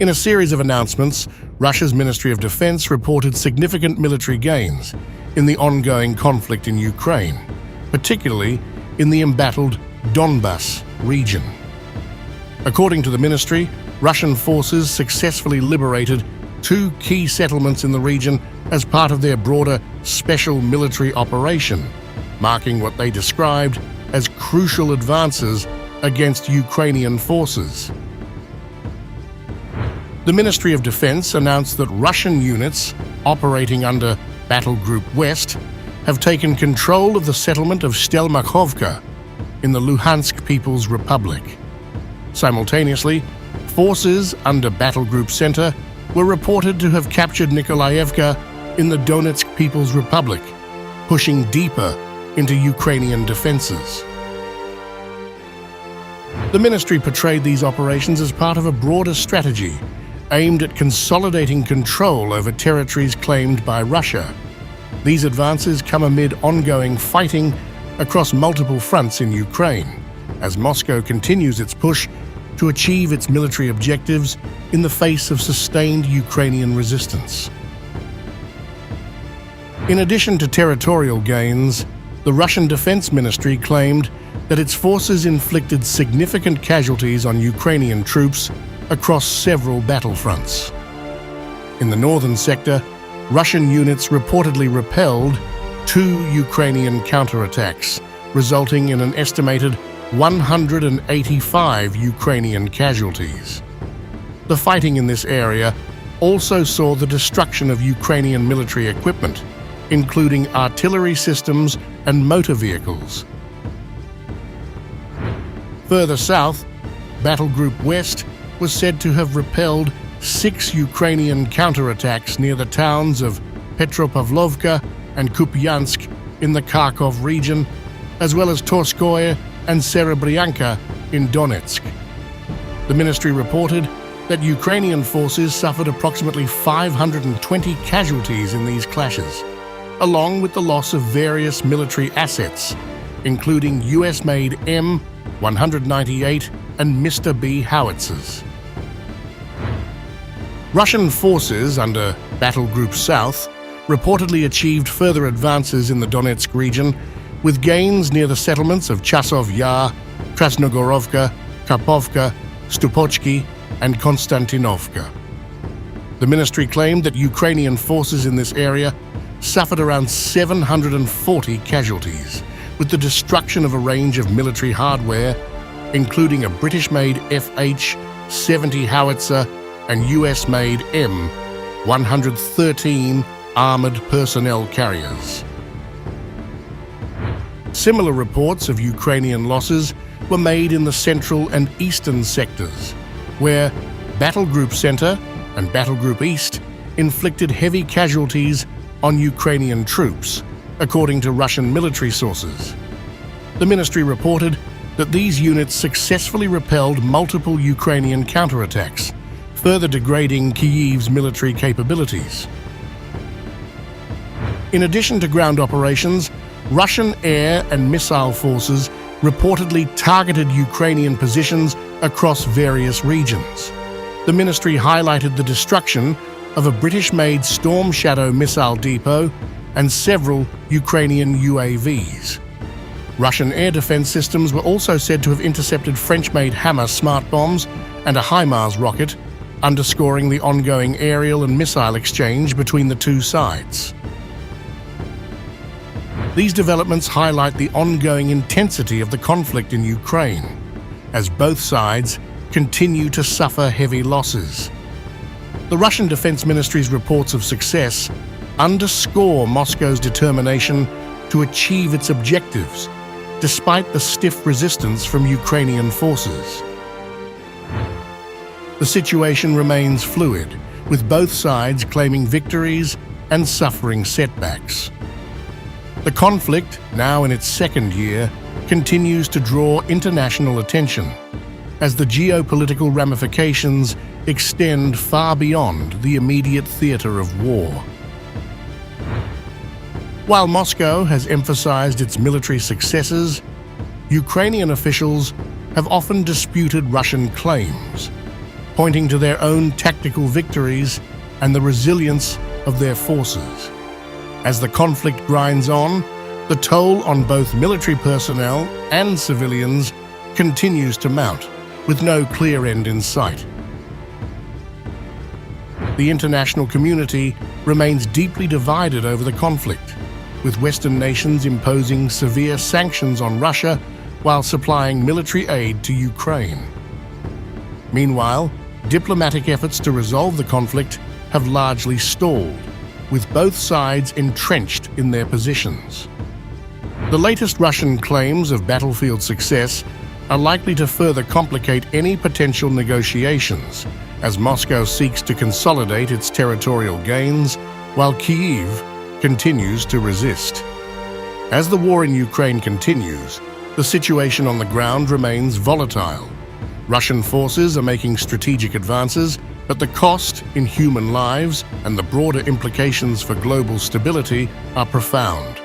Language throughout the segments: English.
In a series of announcements, Russia's Ministry of Defense reported significant military gains in the ongoing conflict in Ukraine, particularly in the embattled Donbas region. According to the ministry, Russian forces successfully liberated 2 key settlements in the region as part of their broader special military operation, marking what they described as crucial advances against Ukrainian forces. The Ministry of Defense announced that Russian units operating under Battle Group West have taken control of the settlement of Stelmakhovka in the Luhansk People's Republic. Simultaneously, forces under Battle Group Center were reported to have captured Nikolayevka in the Donetsk People's Republic, pushing deeper into Ukrainian defenses. The ministry portrayed these operations as part of a broader strategy aimed at consolidating control over territories claimed by Russia. These advances come amid ongoing fighting across multiple fronts in Ukraine, as Moscow continues its push to achieve its military objectives in the face of sustained Ukrainian resistance. In addition to territorial gains, the Russian Defense Ministry claimed that its forces inflicted significant casualties on Ukrainian troops across several battlefronts. In the northern sector, Russian units reportedly repelled 2 Ukrainian counterattacks, resulting in an estimated 185 Ukrainian casualties. The fighting in this area also saw the destruction of Ukrainian military equipment, including artillery systems and motor vehicles. Further south, Battle Group West was said to have repelled 6 Ukrainian counterattacks near the towns of Petropavlovka and Kupiansk in the Kharkov region, as well as Torskoye and Serebryanka in Donetsk. The ministry reported that Ukrainian forces suffered approximately 520 casualties in these clashes, along with the loss of various military assets, including US-made M198 and Mr. B howitzers. Russian forces under Battle Group South reportedly achieved further advances in the Donetsk region, with gains near the settlements of Chasov Yar, Krasnogorovka, Karpovka, Stupochki, and Konstantinovka. The ministry claimed that Ukrainian forces in this area suffered around 740 casualties, with the destruction of a range of military hardware, including a British-made FH-70 howitzer and US-made M113 armored personnel carriers. Similar reports of Ukrainian losses were made in the central and eastern sectors, where Battle Group Center and Battle Group East inflicted heavy casualties on Ukrainian troops, according to Russian military sources. The ministry reported that these units successfully repelled multiple Ukrainian counterattacks, further degrading Kyiv's military capabilities. In addition to ground operations, Russian air and missile forces reportedly targeted Ukrainian positions across various regions. The ministry highlighted the destruction of a British-made Storm Shadow missile depot and several Ukrainian UAVs. Russian air defense systems were also said to have intercepted French-made Hammer smart bombs and a HIMARS rocket, underscoring the ongoing aerial and missile exchange between the two sides. These developments highlight the ongoing intensity of the conflict in Ukraine, as both sides continue to suffer heavy losses. The Russian Defense Ministry's reports of success underscore Moscow's determination to achieve its objectives, despite the stiff resistance from Ukrainian forces. The situation remains fluid, with both sides claiming victories and suffering setbacks. The conflict, now in its second year, continues to draw international attention, as the geopolitical ramifications extend far beyond the immediate theater of war. While Moscow has emphasized its military successes, Ukrainian officials have often disputed Russian claims, pointing to their own tactical victories and the resilience of their forces. As the conflict grinds on, the toll on both military personnel and civilians continues to mount, with no clear end in sight. The international community remains deeply divided over the conflict, with Western nations imposing severe sanctions on Russia while supplying military aid to Ukraine. Meanwhile, diplomatic efforts to resolve the conflict have largely stalled, with both sides entrenched in their positions. The latest Russian claims of battlefield success are likely to further complicate any potential negotiations, as Moscow seeks to consolidate its territorial gains while Kyiv continues to resist. As the war in Ukraine continues, the situation on the ground remains volatile. Russian forces are making strategic advances, but the cost in human lives and the broader implications for global stability are profound.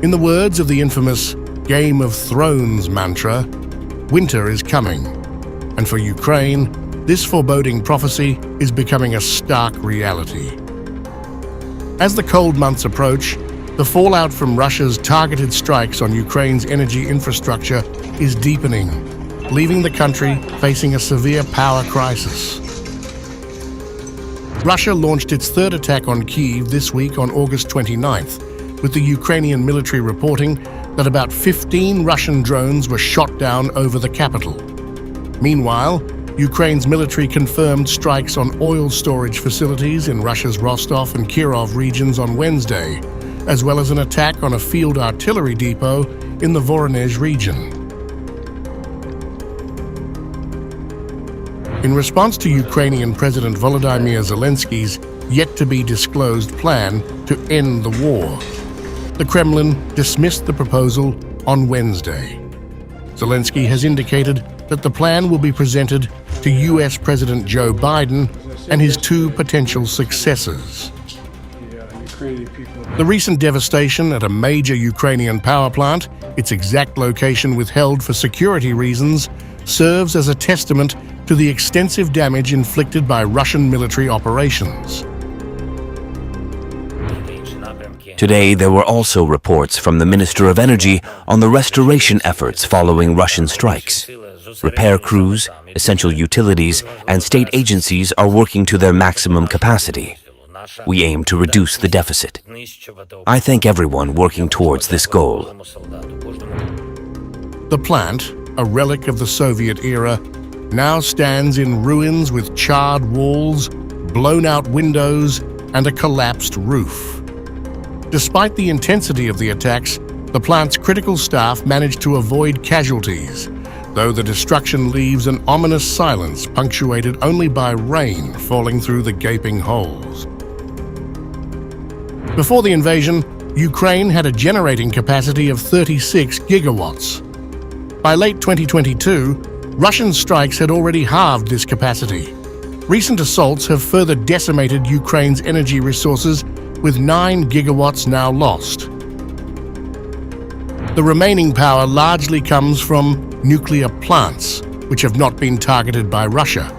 In the words of the infamous Game of Thrones mantra, winter is coming, and for Ukraine, this foreboding prophecy is becoming a stark reality. As the cold months approach, the fallout from Russia's targeted strikes on Ukraine's energy infrastructure is deepening, leaving the country facing a severe power crisis. Russia launched its third attack on Kyiv this week on August 29th, with the Ukrainian military reporting that about 15 Russian drones were shot down over the capital. Meanwhile, Ukraine's military confirmed strikes on oil storage facilities in Russia's Rostov and Kirov regions on Wednesday, as well as an attack on a field artillery depot in the Voronezh region. In response to Ukrainian President Volodymyr Zelensky's yet-to-be-disclosed plan to end the war, the Kremlin dismissed the proposal on Wednesday. Zelensky has indicated that the plan will be presented to US President Joe Biden and his two potential successors. The recent devastation at a major Ukrainian power plant, its exact location withheld for security reasons, serves as a testament to the extensive damage inflicted by Russian military operations. Today, there were also reports from the Minister of Energy on the restoration efforts following Russian strikes. Repair crews, essential utilities, and state agencies are working to their maximum capacity. We aim to reduce the deficit. I thank everyone working towards this goal. The plant, a relic of the Soviet era, now stands in ruins with charred walls, blown-out windows, and a collapsed roof. Despite the intensity of the attacks, the plant's critical staff managed to avoid casualties, though the destruction leaves an ominous silence punctuated only by rain falling through the gaping holes. Before the invasion, Ukraine had a generating capacity of 36 gigawatts. By late 2022, Russian strikes had already halved this capacity. Recent assaults have further decimated Ukraine's energy resources, with 9 gigawatts now lost. The remaining power largely comes from nuclear plants, which have not been targeted by Russia.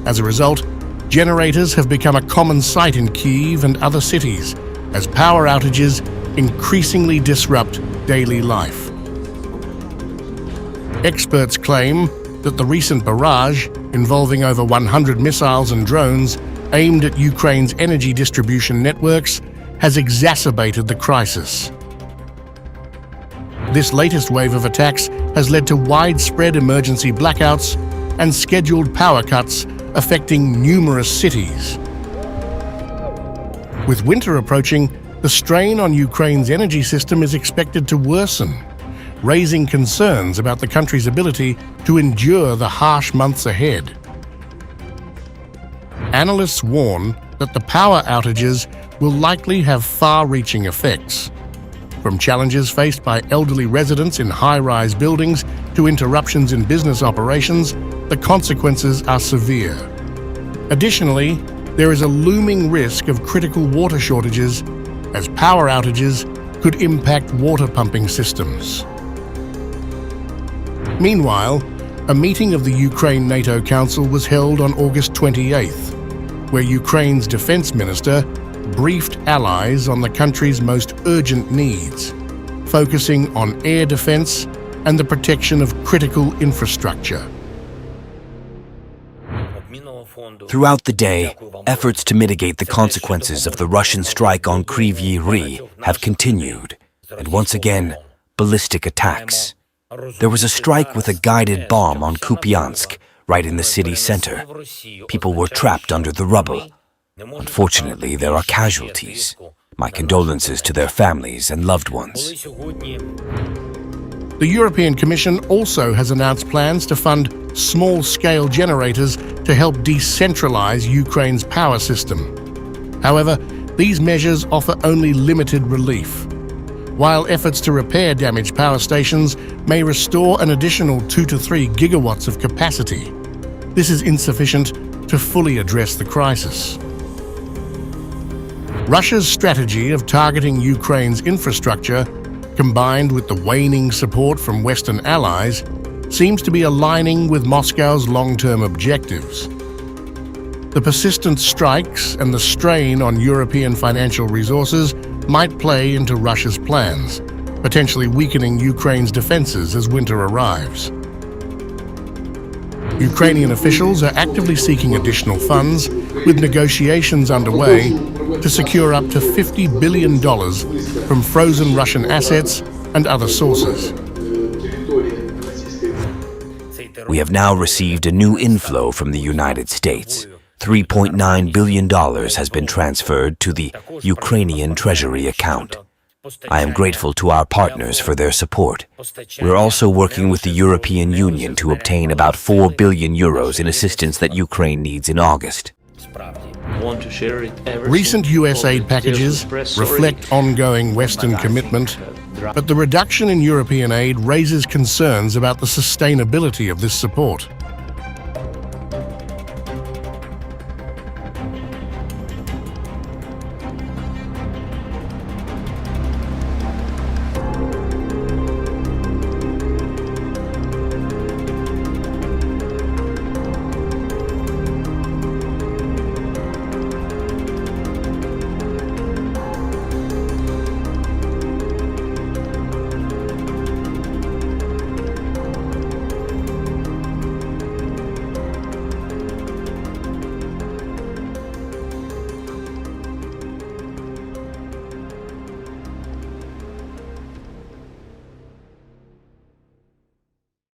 As a result, generators have become a common sight in Kyiv and other cities, as power outages increasingly disrupt daily life. Experts claim that the recent barrage, involving over 100 missiles and drones aimed at Ukraine's energy distribution networks, has exacerbated the crisis. This latest wave of attacks has led to widespread emergency blackouts and scheduled power cuts affecting numerous cities. With winter approaching, the strain on Ukraine's energy system is expected to worsen, raising concerns about the country's ability to endure the harsh months ahead. Analysts warn that the power outages will likely have far-reaching effects. From challenges faced by elderly residents in high-rise buildings to interruptions in business operations, the consequences are severe. Additionally, there is a looming risk of critical water shortages, as power outages could impact water pumping systems. Meanwhile, A meeting of the Ukraine NATO Council was held on August 28th, where Ukraine's defense minister briefed allies on the country's most urgent needs, focusing on air defense and the protection of critical infrastructure. Throughout the day, efforts to mitigate the consequences of the Russian strike on Kryvyi Rih have continued, and once again, ballistic attacks. There was a strike with a guided bomb on Kupiansk, right in the city center. People were trapped under the rubble. Unfortunately, there are casualties. My condolences to their families and loved ones. The European Commission also has announced plans to fund small-scale generators to help decentralize Ukraine's power system. However, these measures offer only limited relief. While efforts to repair damaged power stations may restore an additional 2 to 3 gigawatts of capacity, this is insufficient to fully address the crisis. Russia's strategy of targeting Ukraine's infrastructure, combined with the waning support from Western allies, seems to be aligning with Moscow's long-term objectives. The persistent strikes and the strain on European financial resources might play into Russia's plans, potentially weakening Ukraine's defenses as winter arrives. Ukrainian officials are actively seeking additional funds, with negotiations underway to secure up to $50 billion from frozen Russian assets and other sources. We have now received a new inflow from the United States. $3.9 billion has been transferred to the Ukrainian Treasury account. I am grateful to our partners for their support. We're also working with the European Union to obtain about 4 billion euros in assistance that Ukraine needs in August. Recent US aid packages reflect ongoing Western commitment, but the reduction in European aid raises concerns about the sustainability of this support.